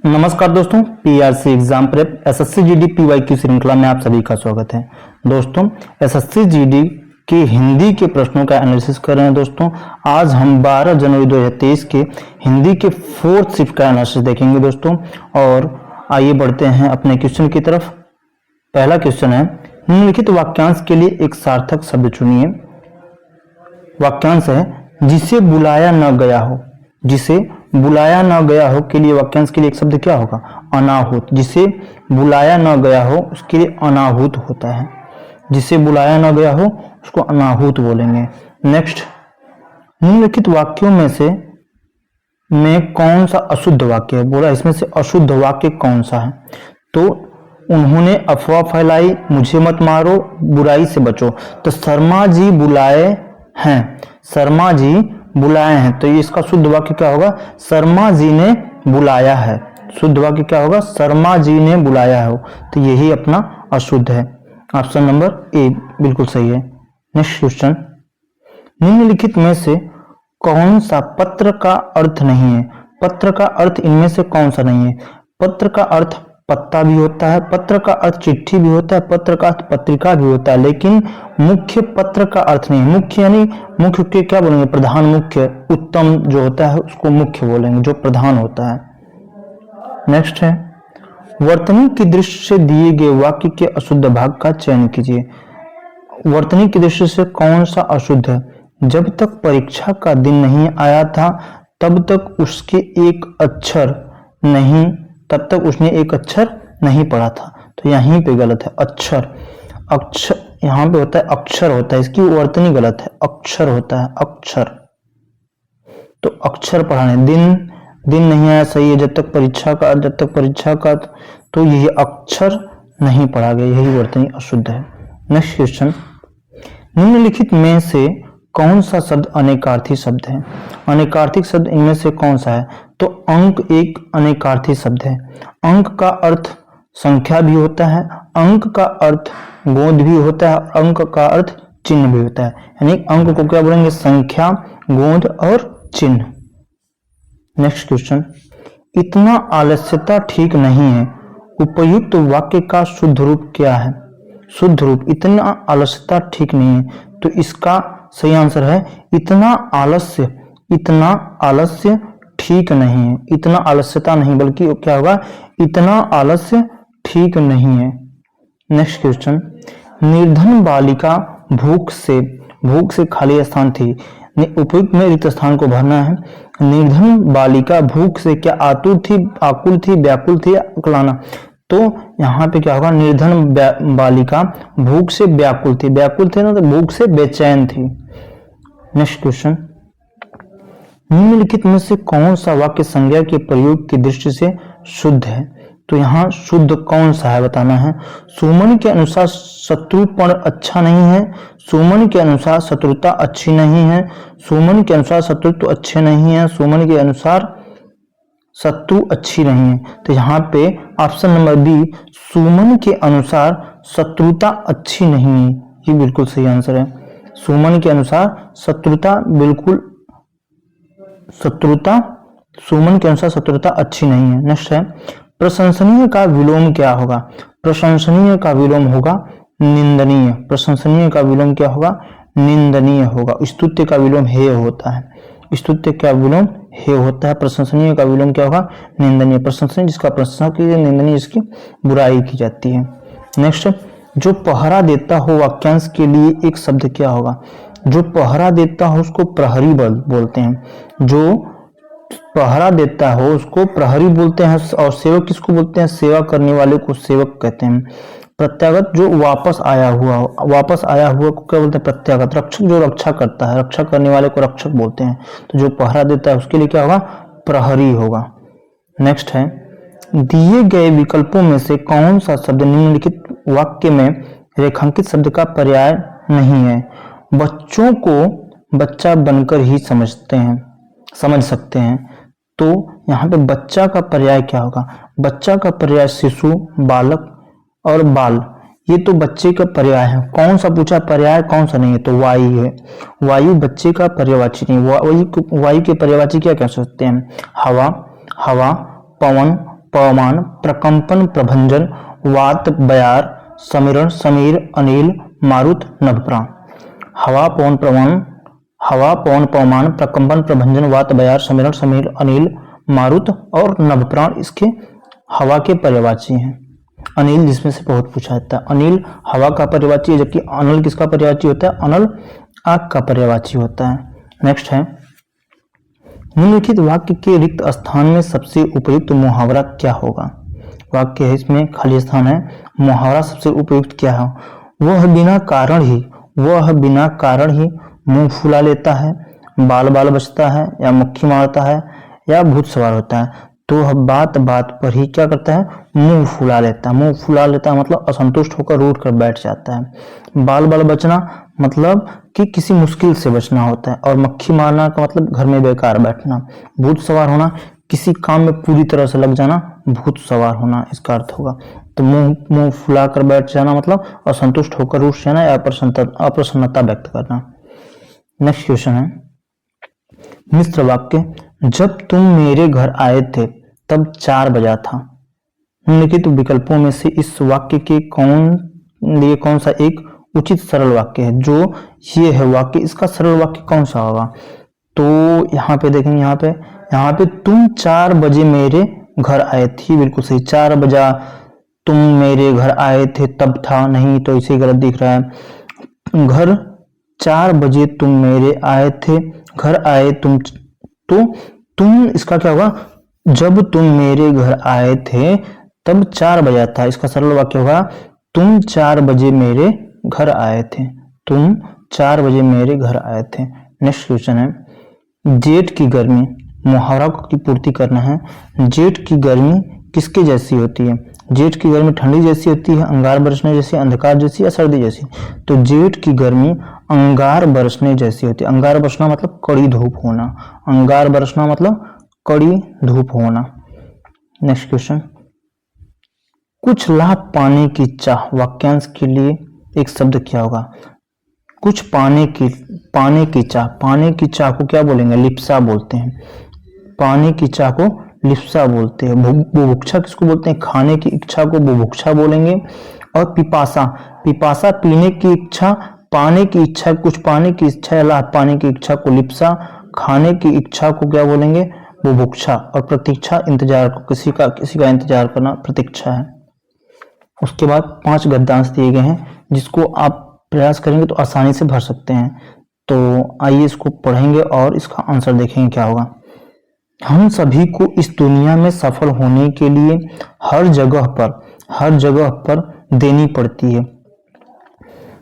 नमस्कार दोस्तों, PRC exam prep SSC GD PYQ श्रृंखला में आप सभी का स्वागत है। दोस्तों, एसएससी जीडी के हिंदी के प्रश्नों का एनालिसिस कर रहे हैं। दोस्तों, आज हम 12 जनवरी 2023 के हिंदी के 4th शिफ्ट का एनालिसिस देखेंगे। दोस्तों, और आइए बढ़ते हैं अपने क्वेश्चन की तरफ। पहला क्वेश्चन है, निम्नलिखित वाक्यांश के लिए एक सार्थक शब्द चुनिए। वाक्यांश है, जिसे बुलाया न गया हो। जिसे बुलाया न गया हो के लिए वाक्यांश के लिए एक शब्द क्या होगा? अनाहुत। जिसे बुलाया न गया हो उसके लिए अनाहुत होता है। जिसे बुलाया न गया हो उसको अनाहुत बोलेंगे। नेक्स्ट, निम्नलिखित वाक्यों में से कौन सा अशुद्ध वाक्य है? बोला इसमें से अशुद्ध वाक्य कौन सा है? तो उन्होंने अफवाह फैलाई, मुझे मत मारो, बुराई से बचो। तो शर्मा जी बुलाए हैं, शर्मा जी बुलाए हैं, तो इसका शुद्ध वाक्य क्या होगा? शर्मा जी ने बुलाया है। शुद्ध वाक्य क्या होगा? शर्मा जी ने बुलाया हो। तो यही अपना अशुद्ध है। ऑप्शन नंबर ए बिल्कुल सही है। नेक्स्ट क्वेश्चन, निम्नलिखित में से कौन सा पत्र का अर्थ नहीं है? पत्र का अर्थ इनमें से कौन सा नहीं है? पत्र का अर्थ पत्ता भी होता है, पत्र का अर्थ चिट्ठी भी होता है, पत्र का अर्थ पत्रिका भी होता है, लेकिन मुख्य पत्र का अर्थ नहीं। मुख्य यानी मुख्य के क्या बोलेंगे? प्रधान मुख्य। उत्तम जो होता है उसको मुख्य बोलेंगे, जो प्रधान होता है। नेक्स्ट है, वर्तनी की दृष्टि से दिए गए वाक्य के अशुद्ध भाग का चयन कीजिए। वर्तनी की दृष्टि से कौन सा अशुद्ध है? जब तक परीक्षा का दिन नहीं आया था तब तक उसके एक अक्षर नहीं, तब तक उसने एक अक्षर नहीं पढ़ा था। तो यहीं पे गलत है। अक्षर, अक्षर यहाँ पे होता है, अक्षर होता है, इसकी वर्तनी गलत है। अक्षर होता है, अक्षर। तो अक्षर पढ़ाने, दिन नहीं आया सही है। जब तक परीक्षा का तो यही अक्षर नहीं पढ़ा गया, यही वर्तनी अशुद्ध है। नेक्स्ट क्वेश्चन, निम्नलिखित में से कौन सा शब्द अनेकार्थी शब्द है? अनेकार्थी शब्द इनमें से कौन सा है? तो अंक एक अनेकार्थी शब्द है। अंक का अर्थ संख्या भी होता है, अंक का अर्थ गोद भी होता है, अंक का अर्थ चिन्ह भी होता है। यानी अंक को क्या बोलेंगे? संख्या, गोद और चिन्ह। नेक्स्ट क्वेश्चन, इतना आलस्यता ठीक नहीं है। उपयुक्त वाक्य का शुद्ध रूप क्या है? शुद्ध रूप, इतना आलस्यता ठीक नहीं है, तो इसका सही आंसर है इतना आलस्य ठीक नहीं है। इतना आलस्यता नहीं, बल्कि क्या होगा? इतना आलस्य ठीक नहीं है। नेक्स्ट क्वेश्चन, निर्धन बालिका भूख से खाली स्थान थी। उपयुक्त में रिक्त स्थान को भरना है। निर्धन बालिका भूख से क्या आतुर थी, आकुल थी, व्याकुल थी, अकुलाना? तो यहाँ पे क्या होगा? निर्धन बालिका भूख से व्याकुल थी। व्याकुल थे ना, तो भूख से बेचैन थी। नेक्स्ट क्वेश्चन, निम्नलिखित में से कौन सा वाक्य संज्ञा के प्रयोग की दृष्टि से शुद्ध है? तो यहाँ शुद्ध कौन सा है बताना है। सुमन के अनुसार शत्रुपण अच्छा नहीं है। सुमन के अनुसार शत्रुता अच्छी नहीं है। सुमन के अनुसार शत्रुत्व अच्छे नहीं है। सुमन के अनुसार शत्रु अच्छी नहीं है। तो यहाँ पे ऑप्शन नंबर बी, सुमन के अनुसार शत्रुता अच्छी नहीं है, ये बिल्कुल सही आंसर है। सुमन के अनुसार शत्रुता सुमन के अनुसार शत्रुता अच्छी नहीं है। नेक्स्ट है, प्रशंसनीय का विलोम क्या होगा? प्रशंसनीय का विलोम होगा निंदनीय। प्रशंसनीय का विलोम क्या होगा? निंदनीय होगा। स्तुत्य का विलोम हेय होता है। स्तुत्य का विलोम हेय होता है। प्रशंसनीय का विलोम क्या होगा? निंदनीय। प्रशंसनीय जिसका प्रशंसा की जाती है, निंदनीय जिसकी बुराई की जाती है। नेक्स्ट, जो पहरा देता हो वाक्यांश के लिए एक शब्द क्या होगा? जो पहरा देता हो उसको प्रहरी बोलते हैं। जो पहरा देता हो उसको प्रहरी बोलते हैं। और सेवक किसको बोलते हैं? सेवा करने वाले को सेवक कहते हैं। प्रत्यागत जो वापस आया हुआ को क्या बोलते हैं? प्रत्यागत। रक्षक जो रक्षा करता है, रक्षा करने वाले को रक्षक बोलते हैं। तो जो पहरा देता है उसके लिए क्या होगा? प्रहरी होगा। नेक्स्ट है, दिए गए विकल्पों में से कौन सा शब्द निम्नलिखित वाक्य में रेखांकित शब्द का पर्याय नहीं है? बच्चों को बच्चा बनकर ही समझ सकते हैं। तो यहाँ पे बच्चा का पर्याय क्या होगा? बच्चा का पर्याय शिशु, बालक और बाल। ये तो बच्चे का पर्याय है। कौन सा पूछा पर्याय, कौन सा नहीं है? तो वायु है। वायु बच्चे का पर्यायवाची नहीं। वायु के पर्यायवाची क्या कह सकते हैं? हवा, पवन, पवमान प्रकंपन प्रभंजन वात बयार समीरण समीर अनिल मारुत नभप्राण। हवा पवन पवमान प्रकंपन प्रभंजन वात बयार समीरण समीर अनिल मारुत और नभप्राण इसके हवा के पर्यायवाची हैं। अनिल जिसमें से बहुत पूछा जाता है, अनिल हवा का पर्यायवाची है, जबकि अनल किसका पर्यायवाची होता है? अनल आग का पर्यायवाची होता है। नेक्स्ट है, निम्नलिखित वाक्य के रिक्त स्थान में सबसे उपयुक्त मुहावरा क्या होगा? वाक्य है, इसमें खाली स्थान है, मुहावरा सबसे उपयुक्त क्या है? वह बिना कारण ही मुंह फुला लेता है, बाल बाल बचता है, या मुक्की मारता है, या भूत सवार होता है। तो वह बात बात पर ही क्या करता है? मुंह फुला लेता है। मुंह फुला लेता है मतलब असंतुष्ट होकर रूठ कर बैठ जाता है। बाल बाल बचना मतलब कि किसी मुश्किल से बचना होता है, और मक्खी मारना का मतलब घर में बेकार बैठना। भूत सवार होना किसी काम में पूरी तरह से लग जाना, भूत सवार होना इसका अर्थ होगा। तो मुंह फुला कर बैठ जाना मतलब असंतुष्ट होकर रूठ जाना या अप्रसन्नता व्यक्त करना। नेक्स्ट क्वेश्चन है, मिश्र वाक्य, जब तुम मेरे घर आए थे तब 4 बजा था। निम्नलिखित विकल्पों में से इस वाक्य के कौन सा एक उचित सरल वाक्य है? जो ये है वाक्य, इसका सरल वाक्य कौन सा होगा? तो यहाँ पे देखेंगे, यहाँ पे तुम 4 बजे मेरे घर आए थे, बिल्कुल सही। 4 बजा तुम मेरे घर आए थे तब था नहीं, तो इसे गलत दिख रहा है। घर 4 बजे तुम मेरे आए थे, घर आए तुम, तो तुम इसका क्या होगा? जब तुम मेरे घर आए थे तब 4 बजा था। इसका सरल वाक्य होगा, तुम 4 बजे मेरे घर आए थे। तुम 4 बजे मेरे घर आए थे। नेक्स्ट क्वेश्चन है, जेठ की गर्मी, मुहावरा की पूर्ति करना है। जेठ की गर्मी किसके जैसी होती है? जेठ की गर्मी ठंडी जैसी होती है, अंगार बरसने जैसी, अंधकार जैसी, या सर्दी जैसी? तो जेठ की गर्मी अंगार बरसने जैसी होती है। अंगार बरसना मतलब कड़ी धूप होना, अंगार बरसना मतलब कड़ी धूप होना। नेक्स्ट क्वेश्चन, कुछ लाभ पाने की चाह, वाक्यांश के लिए एक शब्द क्या होगा? कुछ पाने की चाह को क्या बोलेंगे? लिप्सा बोलते हैं। पाने की चाह को लिप्सा बोलते हैं। बुभुक्षा किसको बोलते हैं? खाने की इच्छा को बुभुक्षा बोलेंगे। और पिपासा पीने की इच्छा, पाने की इच्छा, कुछ पाने की इच्छा या लाभ पाने की इच्छा को लिप्सा, खाने की इच्छा को क्या बोलेंगे? बुभुक्षा। और प्रतीक्षा इंतजार को, किसी का इंतजार करना प्रतीक्षा है। उसके बाद 5 गद्यांश दिए गए हैं, जिसको आप प्रयास करेंगे तो आसानी से भर सकते हैं। तो आइए इसको पढ़ेंगे और इसका आंसर देखेंगे क्या होगा। हम सभी को इस दुनिया में सफल होने के लिए हर जगह पर देनी पड़ती है।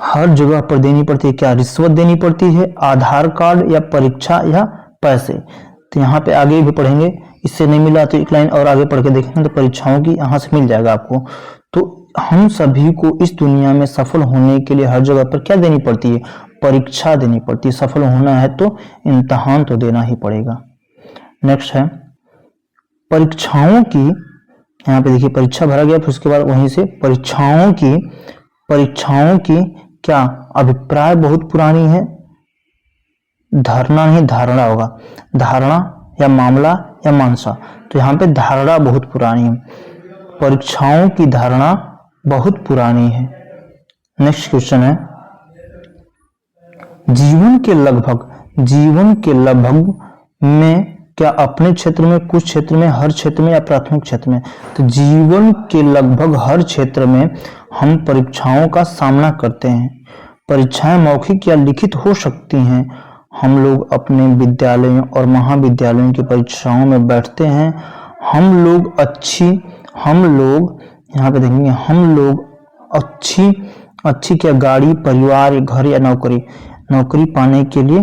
हर जगह पर देनी पड़ती है। क्या रिश्वत देनी पड़ती है, आधार कार्ड, या परीक्षा, या पैसे? तो यहाँ पे आगे भी पढ़ेंगे। इससे नहीं मिला तो एक लाइन और आगे पढ़ के देखेंगे तो परीक्षाओं की यहाँ से मिल जाएगा आपको। तो हम सभी को इस दुनिया में सफल होने के लिए हर जगह पर क्या देनी पड़ती है? परीक्षा देनी पड़ती है। सफल होना है तो इम्तिहान तो देना ही पड़ेगा। नेक्स्ट है, परीक्षाओं की, यहाँ पे देखिए परीक्षा भरा गया, फिर उसके बाद वहीं से परीक्षाओं की क्या अभिप्राय बहुत पुरानी है। धारणा नहीं धारणा होगा, धारणा या मामला या मानसा। तो यहाँ पे धारणा बहुत पुरानी है, परीक्षाओं की धारणा बहुत पुरानी है। नेक्स्ट क्वेश्चन है, जीवन के लगभग में क्या अपने क्षेत्र में, कुछ क्षेत्र में, हर क्षेत्र में, या प्राथमिक क्षेत्र में? तो जीवन के लगभग हर क्षेत्र में हम परीक्षाओं का सामना करते हैं। परीक्षाएं मौखिक या लिखित हो सकती हैं। हम लोग अपने विद्यालयों और महाविद्यालयों की परीक्षाओं में बैठते हैं। हम लोग यहाँ पे देखेंगे, हम लोग अच्छी क्या गाड़ी, परिवार, घर या नौकरी पाने के लिए,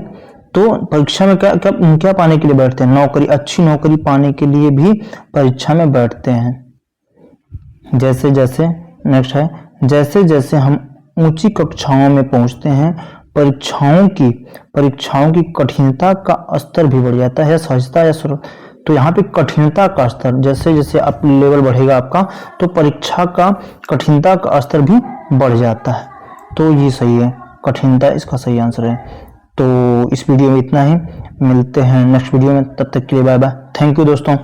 तो परीक्षा में क्या पाने के लिए बैठते हैं? नौकरी, अच्छी नौकरी पाने के लिए भी परीक्षा में बैठते हैं। जैसे जैसे हम ऊंची कक्षाओं में पहुंचते हैं, परीक्षाओं की कठिनता का स्तर भी बढ़ जाता है, सहजता या सरल। तो यहाँ पे कठिनता का स्तर, जैसे जैसे आप लेवल बढ़ेगा आपका, तो परीक्षा का कठिनता का स्तर भी बढ़ जाता है। तो ये सही है, कठिनता इसका सही आंसर है। तो इस वीडियो में इतना ही, मिलते हैं नेक्स्ट वीडियो में, तब तक के लिए बाय बाय। थैंक यू दोस्तों।